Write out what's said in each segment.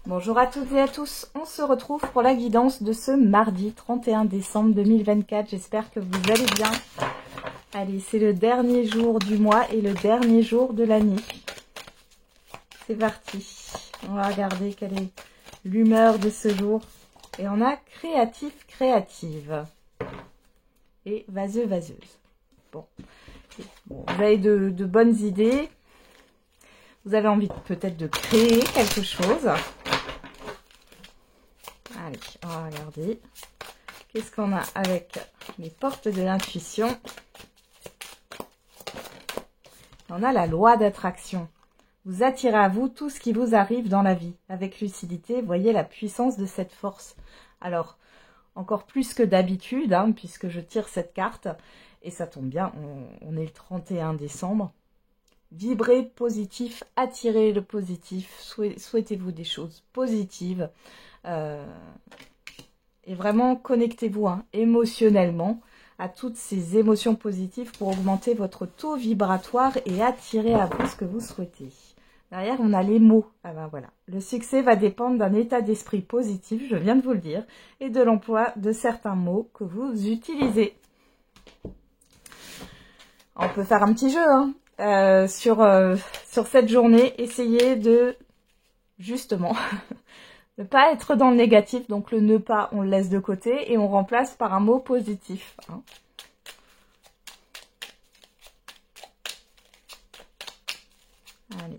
Bonjour à toutes et à tous, on se retrouve pour la guidance de ce mardi 31 décembre 2024. J'espère que vous allez bien. Allez, c'est le dernier jour du mois et le dernier jour de l'année. C'est parti. On va regarder quelle est l'humeur de ce jour. Et on a créatif, créative. Et vaseux, vaseuse. Bon, vous avez de bonnes idées. Vous avez envie peut-être de créer quelque chose. Allez, on va regarder. Qu'est-ce qu'on a avec les portes de l'intuition? On a la loi d'attraction. Vous attirez à vous tout ce qui vous arrive dans la vie. Avec lucidité, voyez la puissance de cette force. Alors, encore plus que d'habitude, hein, puisque je tire cette carte, et ça tombe bien, on est le 31 décembre. Vibrez positif, attirez le positif, souhaitez-vous des choses positives. Et vraiment, connectez-vous émotionnellement à toutes ces émotions positives pour augmenter votre taux vibratoire et attirer à vous ce que vous souhaitez. Derrière, on a les mots. Ah ben voilà. Le succès va dépendre d'un état d'esprit positif, je viens de vous le dire, et de l'emploi de certains mots que vous utilisez. On peut faire un petit jeu sur cette journée. Essayez de, justement, ne pas être dans le négatif. Donc le ne pas, on le laisse de côté et on remplace par un mot positif. Allez.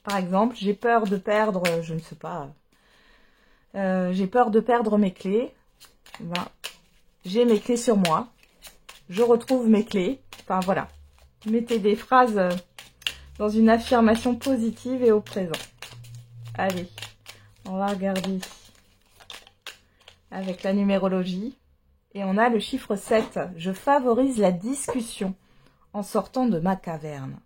Par exemple, j'ai peur de perdre, je ne sais pas, j'ai peur de perdre mes clés. Ben, j'ai mes clés sur moi. Je retrouve mes clés. Enfin voilà. Mettez des phrases dans une affirmation positive et au présent. Allez, on va regarder avec la numérologie. Et on a le chiffre 7. Je favorise la discussion en sortant de ma caverne.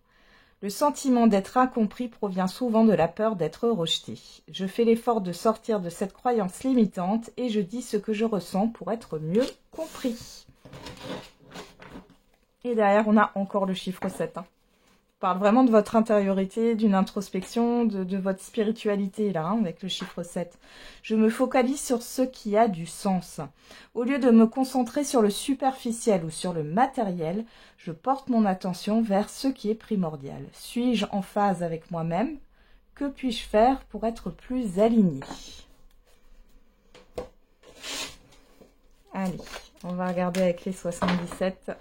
Le sentiment d'être incompris provient souvent de la peur d'être rejeté. Je fais l'effort de sortir de cette croyance limitante et je dis ce que je ressens pour être mieux compris. Et derrière, on a encore le chiffre 7. On parle vraiment de votre intériorité, d'une introspection, de votre spiritualité, là, avec le chiffre 7. Je me focalise sur ce qui a du sens. Au lieu de me concentrer sur le superficiel ou sur le matériel, je porte mon attention vers ce qui est primordial. Suis-je en phase avec moi-même? Que puis-je faire pour être plus aligné? Allez, on va regarder avec les 77.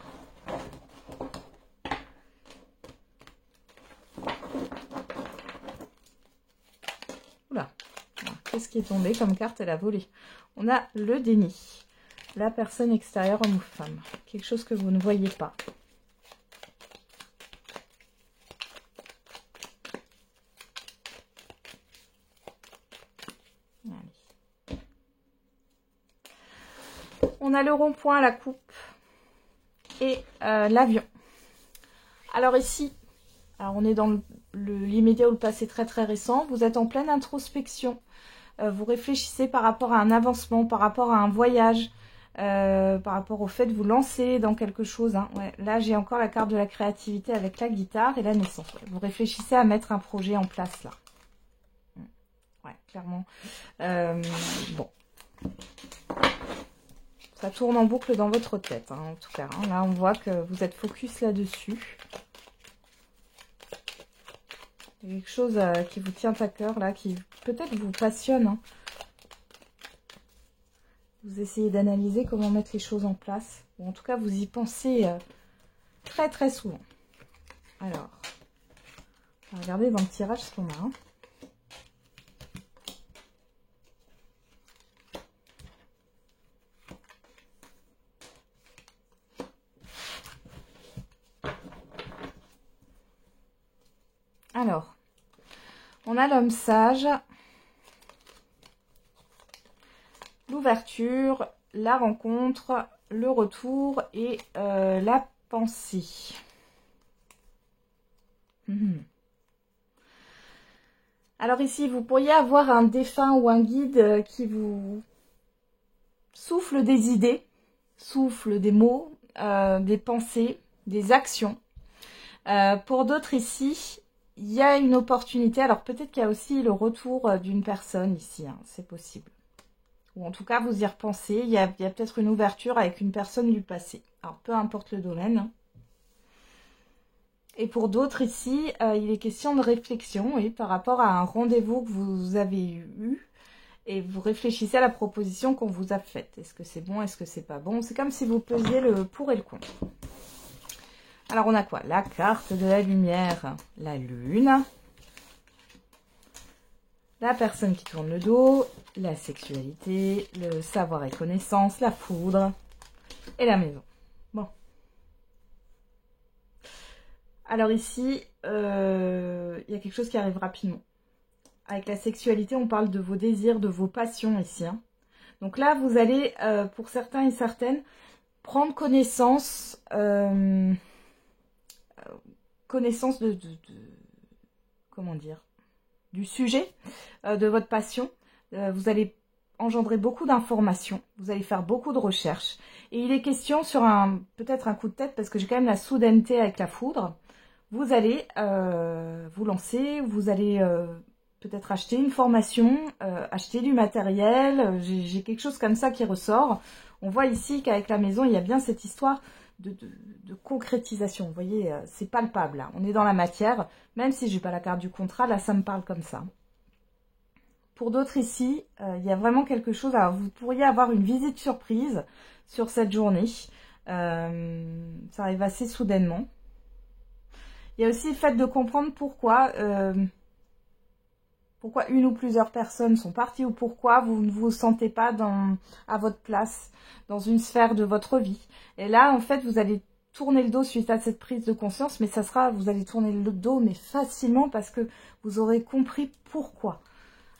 Oula, qu'est-ce qui est tombé comme carte? Elle a volé. On a le déni. La personne extérieure, homme ou femme. Quelque chose que vous ne voyez pas. Allez. On a le rond-point, la coupe et l'avion. Alors ici, on est dans l'immédiat ou le passé très très récent. Vous êtes en pleine introspection. Vous réfléchissez par rapport à un avancement, par rapport à un voyage, par rapport au fait de vous lancer dans quelque chose. Ouais, là, j'ai encore la carte de la créativité avec la guitare et la naissance. Ouais, vous réfléchissez à mettre un projet en place là. Ouais, clairement. Bon. Ça tourne en boucle dans votre tête, en tout cas. Là, on voit que vous êtes focus là-dessus. Il y a quelque chose qui vous tient à cœur, là, qui peut-être vous passionne. Vous essayez d'analyser comment mettre les choses en place. Ou en tout cas, vous y pensez très très souvent. Alors, on va regarder dans le tirage ce qu'on a. Alors, on a l'homme sage, l'ouverture, la rencontre, le retour et la pensée. Alors ici, vous pourriez avoir un défunt ou un guide qui vous souffle des idées, souffle des mots, des pensées, des actions. Pour d'autres ici, il y a une opportunité. Alors peut-être qu'il y a aussi le retour d'une personne ici, hein, c'est possible. Ou en tout cas, vous y repensez. Il y a peut-être une ouverture avec une personne du passé. Alors peu importe le domaine. Hein. Et pour d'autres ici, il est question de réflexion, oui, par rapport à un rendez-vous que vous avez eu. Et vous réfléchissez à la proposition qu'on vous a faite. Est-ce que c'est bon? Est-ce que c'est pas bon? C'est comme si vous pesiez le pour et le contre. Alors on a quoi? La carte de la lumière, la lune, la personne qui tourne le dos, la sexualité, le savoir et connaissance, la foudre et la maison. Bon. Alors ici, il y a quelque chose qui arrive rapidement. Avec la sexualité, on parle de vos désirs, de vos passions ici. Hein. Donc là, vous allez, pour certains et certaines, prendre connaissance, comment dire, du sujet de votre passion. Vous allez engendrer beaucoup d'informations, vous allez faire beaucoup de recherches. Et il est question sur peut-être un coup de tête, parce que j'ai quand même la soudaineté avec la foudre. Vous allez vous lancer, vous allez peut-être acheter une formation, acheter du matériel. J'ai quelque chose comme ça qui ressort. On voit ici qu'avec la maison, il y a bien cette histoire de concrétisation. Vous voyez, c'est palpable. Là. On est dans la matière. Même si je n'ai pas la carte du contrat, là, ça me parle comme ça. Pour d'autres ici, il y a vraiment quelque chose. Alors, vous pourriez avoir une visite surprise sur cette journée. Ça arrive assez soudainement. Il y a aussi le fait de comprendre pourquoi une ou plusieurs personnes sont parties ou pourquoi vous ne vous sentez pas à votre place dans une sphère de votre vie. Et là, en fait, vous allez tourner le dos suite à cette prise de conscience, mais vous allez tourner le dos, mais facilement parce que vous aurez compris pourquoi.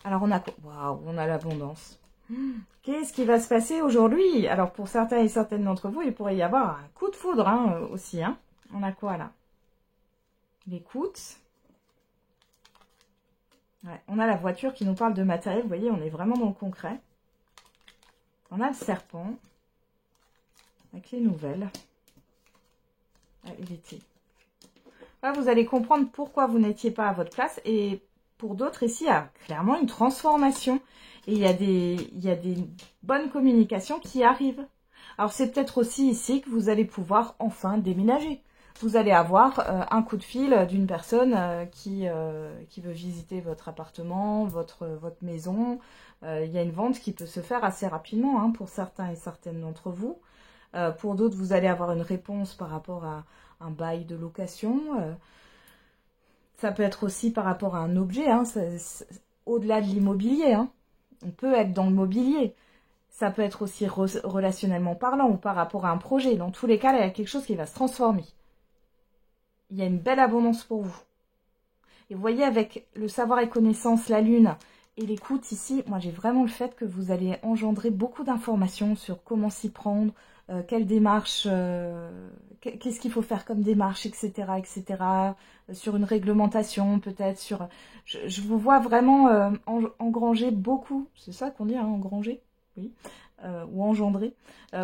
Alors, on a quoi? Waouh, on a l'abondance. Qu'est-ce qui va se passer aujourd'hui? Alors, pour certains et certaines d'entre vous, il pourrait y avoir un coup de foudre hein, aussi. Hein. On a quoi là? L'écoute. Ouais, on a la voiture qui nous parle de matériel. Vous voyez, on est vraiment dans le concret. On a le serpent. Avec les nouvelles. Et l'été. Là, vous allez comprendre pourquoi vous n'étiez pas à votre place. Et pour d'autres, ici, il y a clairement une transformation. Et il y a des bonnes communications qui arrivent. Alors, c'est peut-être aussi ici que vous allez pouvoir enfin déménager. Vous allez avoir un coup de fil d'une personne qui veut visiter votre appartement, votre maison. Il y a une vente qui peut se faire assez rapidement hein, pour certains et certaines d'entre vous. Pour d'autres, vous allez avoir une réponse par rapport à un bail de location. Ça peut être aussi par rapport à un objet, hein, au-delà de l'immobilier. Hein. On peut être dans le mobilier. Ça peut être aussi relationnellement parlant ou par rapport à un projet. Dans tous les cas, là, il y a quelque chose qui va se transformer. Il y a une belle abondance pour vous. Et vous voyez, avec le savoir et connaissance, la lune et l'écoute ici, moi j'ai vraiment le fait que vous allez engendrer beaucoup d'informations sur comment s'y prendre, quelle démarche, qu'est-ce qu'il faut faire comme démarche, etc. etc. Sur une réglementation peut-être, sur... Je vous vois vraiment engranger beaucoup, c'est ça qu'on dit, hein, engranger, oui, ou engendrer,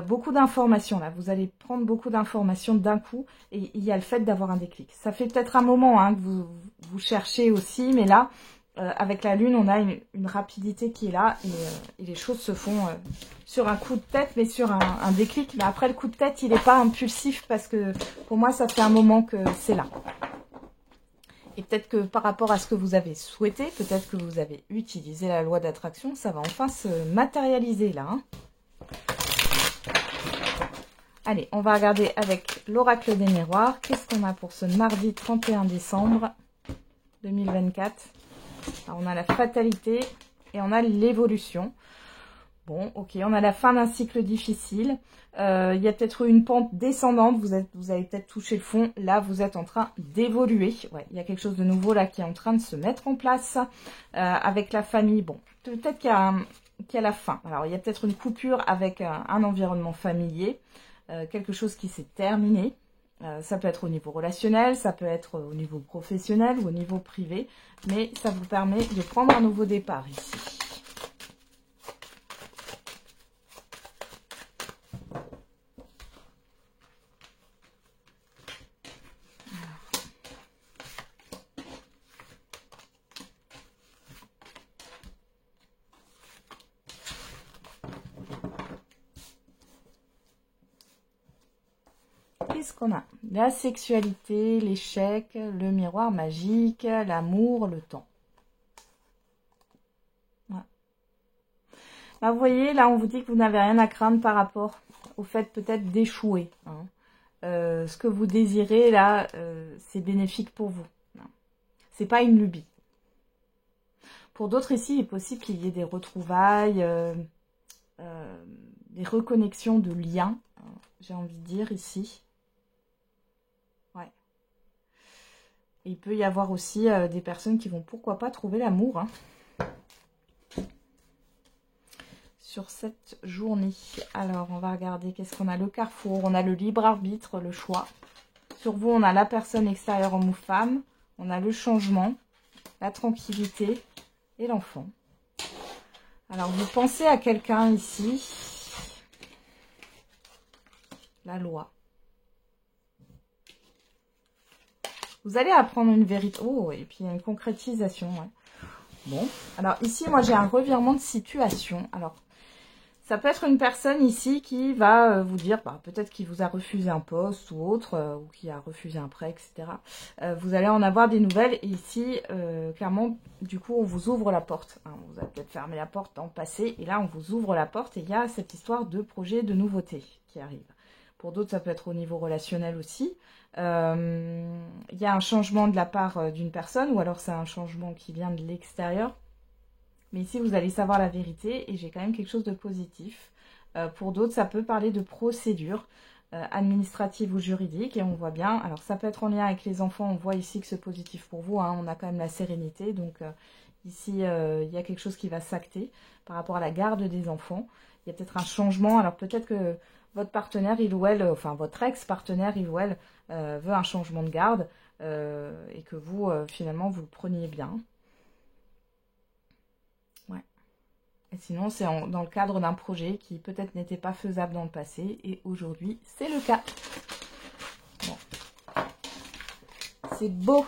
beaucoup d'informations là. Vous allez prendre beaucoup d'informations d'un coup et il y a le fait d'avoir un déclic. Ça fait peut-être un moment hein, que vous cherchez aussi, mais là, avec la lune, on a une rapidité qui est là et les choses se font sur un coup de tête, mais sur un déclic. Mais après, le coup de tête, il n'est pas impulsif parce que pour moi, ça fait un moment que c'est là. Et peut-être que par rapport à ce que vous avez souhaité, peut-être que vous avez utilisé la loi d'attraction, ça va enfin se matérialiser là. Hein. Allez, on va regarder avec l'oracle des miroirs. Qu'est-ce qu'on a pour ce mardi 31 décembre 2024 ? Alors, on a la fatalité et on a l'évolution. Bon, ok, on a la fin d'un cycle difficile. Il y a peut-être une pente descendante. Vous avez peut-être touché le fond. Là, vous êtes en train d'évoluer. Ouais, il y a quelque chose de nouveau là qui est en train de se mettre en place avec la famille. Bon, peut-être qu'il y a la fin. Alors, il y a peut-être une coupure avec un environnement familier. Quelque chose qui s'est terminé. Ça peut être au niveau relationnel, ça peut être au niveau professionnel ou au niveau privé, mais ça vous permet de prendre un nouveau départ ici. qu'est-ce qu'on a? La sexualité, l'échec, le miroir magique, l'amour, le temps. Ouais. Là, vous voyez, là, on vous dit que vous n'avez rien à craindre par rapport au fait peut-être d'échouer. Hein. Ce que vous désirez, là, c'est bénéfique pour vous. C'est pas une lubie. Pour d'autres ici, il est possible qu'il y ait des retrouvailles, des reconnexions de liens, j'ai envie de dire ici. Ouais. Et il peut y avoir aussi des personnes qui vont, pourquoi pas, trouver l'amour. Hein, sur cette journée. Alors, on va regarder qu'est-ce qu'on a. Le carrefour, on a le libre arbitre, le choix. Sur vous, on a la personne extérieure, homme ou femme. On a le changement, la tranquillité et l'enfant. Alors, vous pensez à quelqu'un ici. La loi. Vous allez apprendre une vérité. Oh, et puis il y a une concrétisation. Ouais. Bon, alors ici, moi, j'ai un revirement de situation. Alors, ça peut être une personne ici qui va vous dire, bah, peut-être qu'il vous a refusé un poste ou autre, ou qui a refusé un prêt, etc. Vous allez en avoir des nouvelles. Et ici, clairement, du coup, on vous ouvre la porte. Hein, vous avez peut-être fermé la porte dans le passé. Et là, on vous ouvre la porte et il y a cette histoire de projet de nouveauté qui arrive. Pour d'autres, ça peut être au niveau relationnel aussi. Il y a un changement de la part d'une personne ou alors c'est un changement qui vient de l'extérieur. Mais ici, vous allez savoir la vérité et j'ai quand même quelque chose de positif. Pour d'autres, ça peut parler de procédure administrative ou juridique. Et on voit bien, alors ça peut être en lien avec les enfants. On voit ici que c'est positif pour vous. Hein, on a quand même la sérénité. Donc ici, il y a quelque chose qui va s'acter par rapport à la garde des enfants. Il y a peut-être un changement. Alors peut-être que votre partenaire, il ou elle, enfin votre ex-partenaire, il ou elle, veut un changement de garde et que vous, finalement, vous le preniez bien. Et sinon, c'est dans le cadre d'un projet qui peut-être n'était pas faisable dans le passé. Et aujourd'hui, c'est le cas. Bon. C'est beau.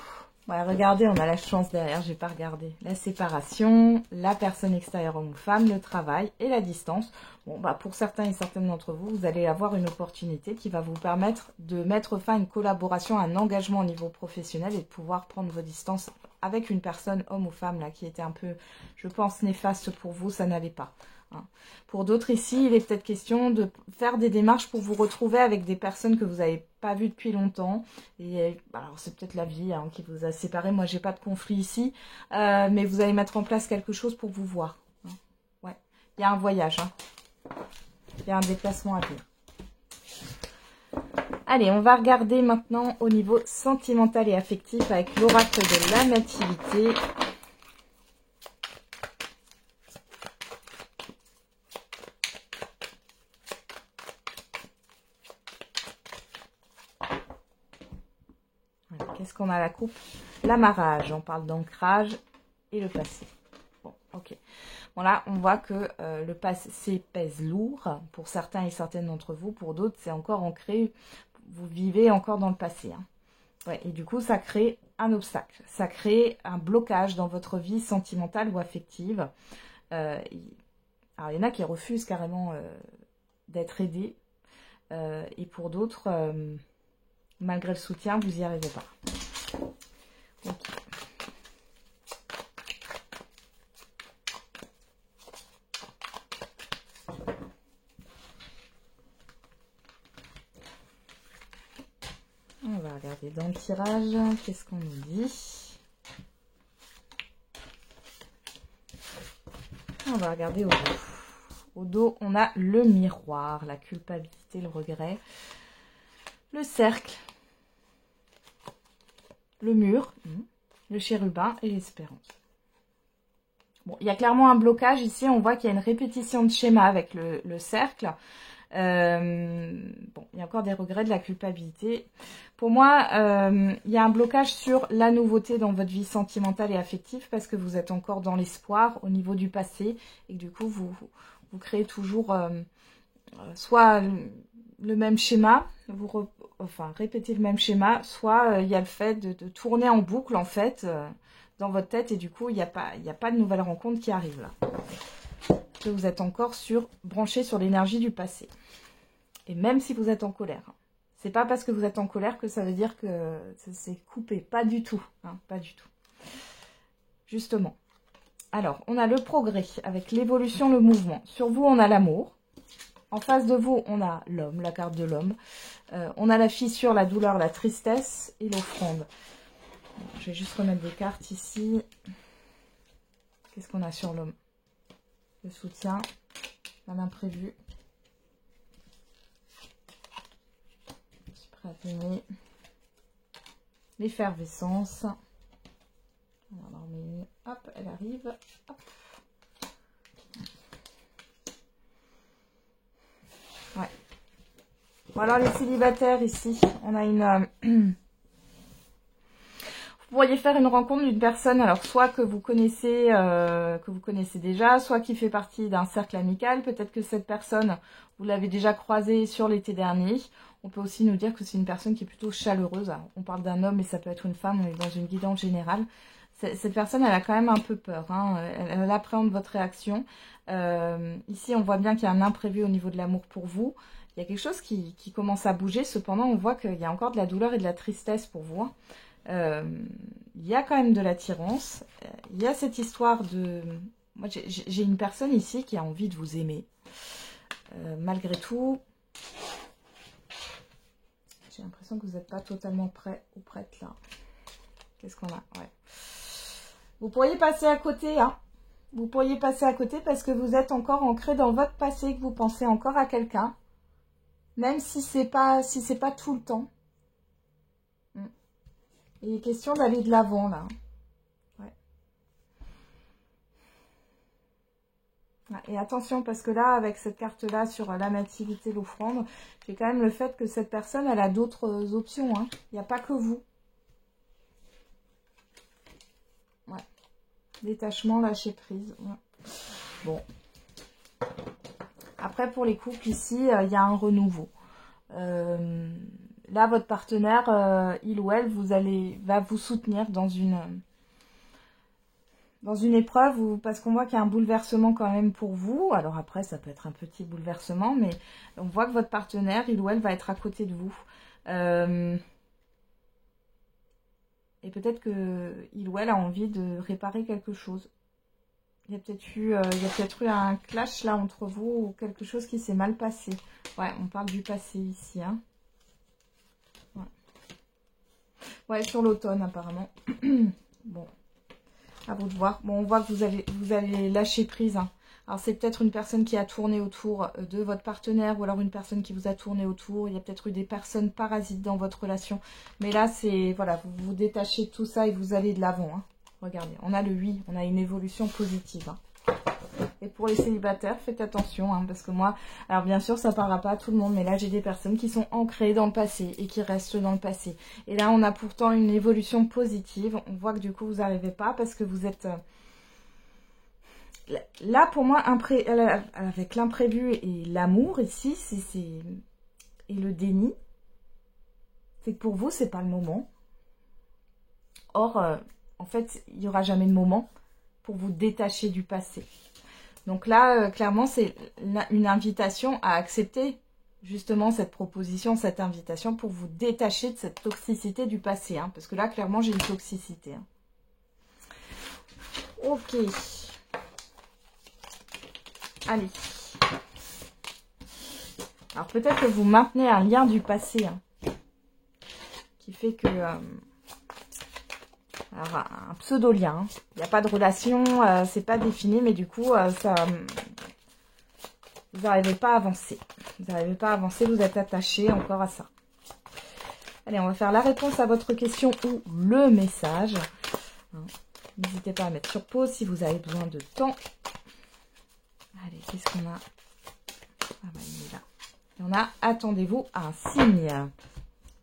Ouais, regardez, on a la chance derrière, j'ai pas regardé. La séparation, la personne extérieure homme ou femme, le travail et la distance. Bon, bah pour certains et certaines d'entre vous, vous allez avoir une opportunité qui va vous permettre de mettre fin à une collaboration, à un engagement au niveau professionnel et de pouvoir prendre vos distances avec une personne, homme ou femme, là, qui était un peu, je pense, néfaste pour vous, ça n'allait pas. Hein. Pour d'autres ici, il est peut-être question de faire des démarches pour vous retrouver avec des personnes que vous n'avez pas vues depuis longtemps. Et alors c'est peut-être la vie hein, qui vous a séparés. Moi, j'ai pas de conflit ici, mais vous allez mettre en place quelque chose pour vous voir. Hein. Ouais, il y a un voyage. Hein. Il y a un déplacement à venir. Allez, on va regarder maintenant au niveau sentimental et affectif avec l'oracle de la nativité. Qu'est-ce qu'on a à la coupe? L'amarrage, on parle d'ancrage et le passé. Bon, ok. Bon là, on voit que le passé pèse lourd pour certains et certaines d'entre vous. Pour d'autres, c'est encore ancré. Vous vivez encore dans le passé. Hein. Ouais, et du coup, ça crée un obstacle. Ça crée un blocage dans votre vie sentimentale ou affective. Alors, il y en a qui refusent carrément d'être aidés. Et pour d'autres... malgré le soutien, vous n'y arrivez pas. Okay. On va regarder dans le tirage, qu'est-ce qu'on nous dit. On va regarder au dos. Au dos, on a le miroir, la culpabilité, le regret, le cercle, le mur, le chérubin et l'espérance. Bon, il y a clairement un blocage ici. On voit qu'il y a une répétition de schéma avec le cercle. Bon, il y a encore des regrets, de la culpabilité. Pour moi, il y a un blocage sur la nouveauté dans votre vie sentimentale et affective parce que vous êtes encore dans l'espoir au niveau du passé et que du coup, vous créez toujours soit le même schéma, répétez le même schéma, soit il y a le fait de tourner en boucle en fait dans votre tête et du coup il n'y a pas de nouvelle rencontre qui arrive là. Que vous êtes encore branché sur l'énergie du passé. Et même si vous êtes en colère, C'est pas parce que vous êtes en colère que ça veut dire que c'est coupé. Pas du tout. Hein, pas du tout. Justement. Alors, on a le progrès avec l'évolution, le mouvement. Sur vous, on a l'amour. En face de vous, on a l'homme, la carte de l'homme. On a la fissure, la douleur, la tristesse et l'offrande. Je vais juste remettre des cartes ici. Qu'est-ce qu'on a sur l'homme? Le soutien, l'imprévu. Je suis prête à donner. L'effervescence. Alors, hop, elle arrive. Hop. Ouais. Voilà les célibataires ici. On a une... Vous pourriez faire une rencontre d'une personne, alors soit que vous connaissez déjà, soit qui fait partie d'un cercle amical. Peut-être que cette personne, vous l'avez déjà croisée sur l'été dernier. On peut aussi nous dire que c'est une personne qui est plutôt chaleureuse. Alors, on parle d'un homme, mais ça peut être une femme. On est dans une guidance générale. Cette personne, elle a quand même un peu peur. Hein. Elle appréhende votre réaction. Ici, on voit bien qu'il y a un imprévu au niveau de l'amour pour vous. Il y a quelque chose qui commence à bouger. Cependant, on voit qu'il y a encore de la douleur et de la tristesse pour vous. Hein. Il y a quand même de l'attirance. Il y a cette histoire de... Moi, j'ai une personne ici qui a envie de vous aimer. Malgré tout, j'ai l'impression que vous n'êtes pas totalement prêt ou prête là. Qu'est-ce qu'on a? Ouais. Vous pourriez passer à côté, hein. Vous pourriez passer à côté parce que vous êtes encore ancré dans votre passé, que vous pensez encore à quelqu'un. Même si c'est pas tout le temps. Il est question d'aller de l'avant, là. Ouais. Et attention, parce que là, avec cette carte-là, sur l'amativité, l'offrande, j'ai quand même le fait que cette personne, elle a d'autres options. Hein. Il n'y a pas que vous. Ouais. Détachement, lâcher prise. Ouais. Bon. Après, pour les couples, ici, il y a un renouveau. Là, votre partenaire, il ou elle, va vous soutenir dans une épreuve, parce qu'on voit qu'il y a un bouleversement quand même pour vous. Alors après, ça peut être un petit bouleversement, mais on voit que votre partenaire, il ou elle, va être à côté de vous. Et peut-être que il ou elle a envie de réparer quelque chose. Il y a peut-être eu un clash là entre vous, ou quelque chose qui s'est mal passé. Ouais, on parle du passé ici, hein. Ouais, sur l'automne apparemment. Bon, à vous de voir. Bon, on voit que vous avez lâché prise. Hein. Alors c'est peut-être une personne qui a tourné autour de votre partenaire, ou alors une personne qui vous a tourné autour. Il y a peut-être eu des personnes parasites dans votre relation. Mais là, c'est, voilà, vous vous détachez de tout ça et vous allez de l'avant. Hein. Regardez, on a le oui, on a une évolution positive. Hein. Et pour les célibataires, faites attention, hein, parce que moi, alors bien sûr, ça ne parlera pas à tout le monde, mais là, j'ai des personnes qui sont ancrées dans le passé et qui restent dans le passé. Et là, on a pourtant une évolution positive. On voit que du coup, vous n'arrivez pas parce que vous êtes... Là, pour moi, avec l'imprévu et l'amour, ici, et le déni, c'est que pour vous, c'est pas le moment. Or, en fait, il n'y aura jamais de moment pour vous détacher du passé. Donc là, clairement, c'est une invitation à accepter justement cette proposition, cette invitation pour vous détacher de cette toxicité du passé. Hein, parce que là, clairement, j'ai une toxicité. Hein. Ok. Allez. Alors peut-être que vous maintenez un lien du passé. Hein, qui fait que... alors, un pseudo-lien. Hein. Il n'y a pas de relation, c'est pas défini, mais du coup, ça... Vous n'arrivez pas à avancer. Vous n'arrivez pas à avancer, vous êtes attaché encore à ça. Allez, on va faire la réponse à votre question ou le message. N'hésitez pas à mettre sur pause si vous avez besoin de temps. Allez, qu'est-ce qu'on a? Ah bah, il est là. Et on a, attendez-vous à un signe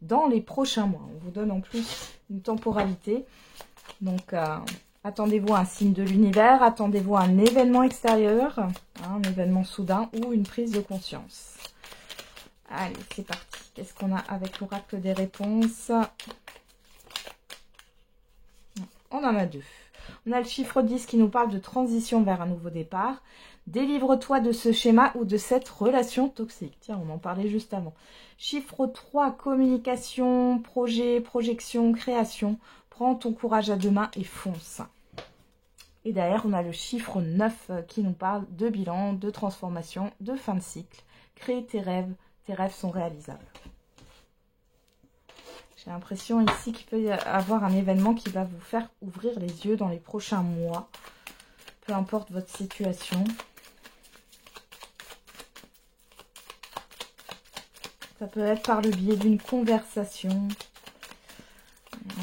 dans les prochains mois. On vous donne en plus une temporalité. Donc, attendez-vous à un signe de l'univers, attendez-vous à un événement extérieur, hein, un événement soudain ou une prise de conscience. Allez, c'est parti. Qu'est-ce qu'on a avec l'oracle des réponses? On en a deux. On a le chiffre 10 qui nous parle de transition vers un nouveau départ. Délivre-toi de ce schéma ou de cette relation toxique. Tiens, on en parlait juste avant. Chiffre 3, communication, projet, projection, création. Prends ton courage à deux mains et fonce. Et derrière, on a le chiffre 9 qui nous parle de bilan, de transformation, de fin de cycle. Crée tes rêves sont réalisables. J'ai l'impression ici qu'il peut y avoir un événement qui va vous faire ouvrir les yeux dans les prochains mois. Peu importe votre situation. Ça peut être par le biais d'une conversation.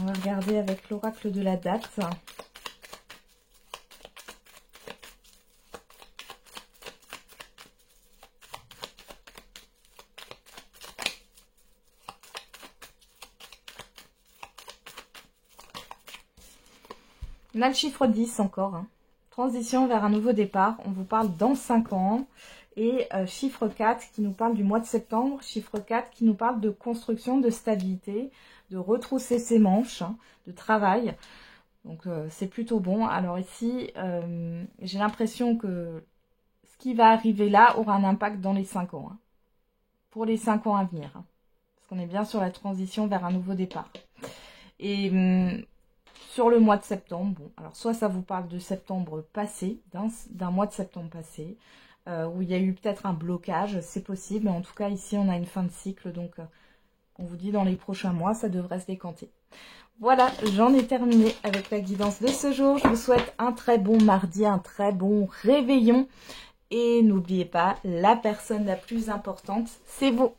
On va regarder avec l'oracle de la date. On a le chiffre 10 encore. Transition vers un nouveau départ. On vous parle dans 5 ans. Et chiffre 4 qui nous parle du mois de septembre. Chiffre 4 qui nous parle de construction, de stabilité, de retrousser ses manches, de travail. Donc c'est plutôt bon. Alors ici, j'ai l'impression que ce qui va arriver là aura un impact dans les 5 ans. Pour les 5 ans à venir. Parce qu'on est bien sur la transition vers un nouveau départ. Et sur le mois de septembre, bon, alors soit ça vous parle de septembre passé, d'un mois de septembre passé, où il y a eu peut-être un blocage, c'est possible, mais en tout cas ici on a une fin de cycle, donc on vous dit dans les prochains mois, ça devrait se décanter. Voilà, j'en ai terminé avec la guidance de ce jour. Je vous souhaite un très bon mardi, un très bon réveillon, et n'oubliez pas, la personne la plus importante, c'est vous.